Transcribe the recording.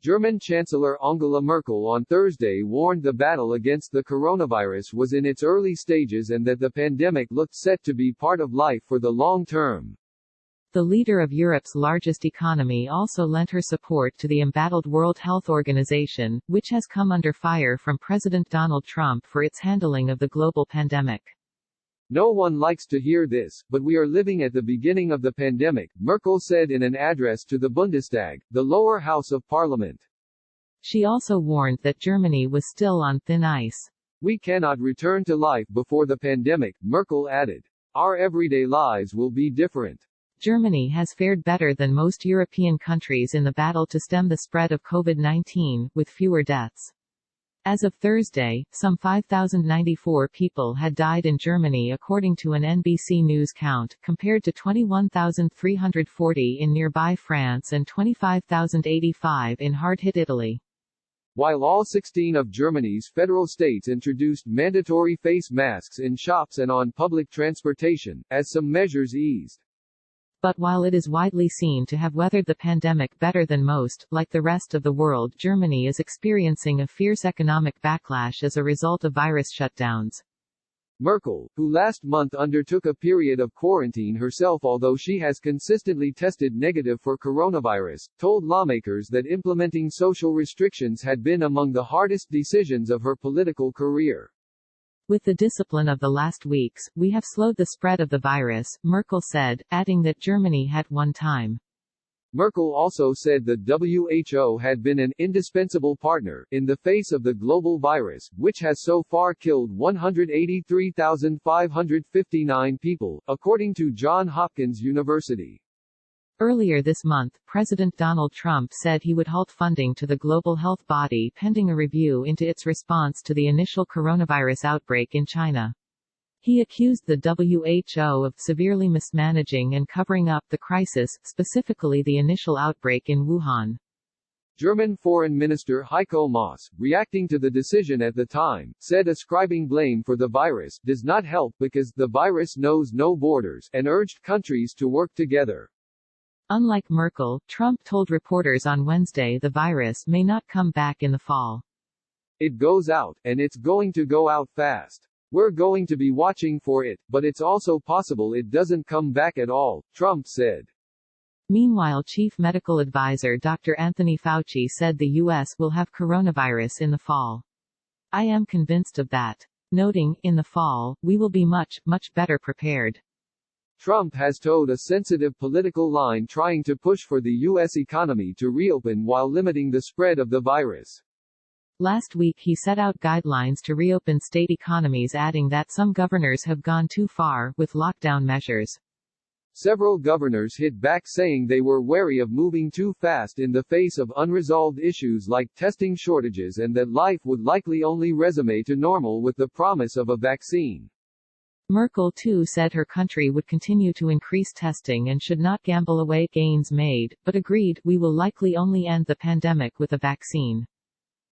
German Chancellor Angela Merkel on Thursday warned the battle against the coronavirus was in its early stages and that the pandemic looked set to be part of life for the long term. The leader of Europe's largest economy also lent her support to the embattled World Health Organization, which has come under fire from President Donald Trump for its handling of the global pandemic. No one likes to hear this, but we are living at the beginning of the pandemic, Merkel said in an address to the Bundestag, the lower house of parliament. She also warned that Germany was still on thin ice. We cannot return to life before the pandemic, Merkel added. Our everyday lives will be different. Germany has fared better than most European countries in the battle to stem the spread of COVID-19, with fewer deaths. As of Thursday, some 5,094 people had died in Germany according to an NBC News count, compared to 21,340 in nearby France and 25,085 in hard-hit Italy. While all 16 of Germany's federal states introduced mandatory face masks in shops and on public transportation, as some measures eased. But while it is widely seen to have weathered the pandemic better than most, like the rest of the world, Germany is experiencing a fierce economic backlash as a result of virus shutdowns. Merkel, who last month undertook a period of quarantine herself although she has consistently tested negative for coronavirus, told lawmakers that implementing social restrictions had been among the hardest decisions of her political career. With the discipline of the last weeks, we have slowed the spread of the virus, Merkel said, adding that Germany had won time. Merkel also said the WHO had been an indispensable partner in the face of the global virus, which has so far killed 183,559 people, according to Johns Hopkins University. Earlier this month, President Donald Trump said he would halt funding to the global health body pending a review into its response to the initial coronavirus outbreak in China. He accused the WHO of severely mismanaging and covering up the crisis, specifically the initial outbreak in Wuhan. German Foreign Minister Heiko Maas, reacting to the decision at the time, said ascribing blame for the virus does not help because the virus knows no borders, and urged countries to work together. Unlike Merkel, Trump told reporters on Wednesday the virus may not come back in the fall. It goes out, and it's going to go out fast. We're going to be watching for it, but it's also possible it doesn't come back at all, Trump said. Meanwhile, Chief Medical Advisor Dr. Anthony Fauci said the U.S. will have coronavirus in the fall. I am convinced of that. Noting, in the fall, we will be much, much better prepared. Trump has toed a sensitive political line trying to push for the U.S. economy to reopen while limiting the spread of the virus. Last week he set out guidelines to reopen state economies, adding that some governors have gone too far with lockdown measures. Several governors hit back saying they were wary of moving too fast in the face of unresolved issues like testing shortages and that life would likely only resume to normal with the promise of a vaccine. Merkel too said her country would continue to increase testing and should not gamble away gains made, but agreed, we will likely only end the pandemic with a vaccine.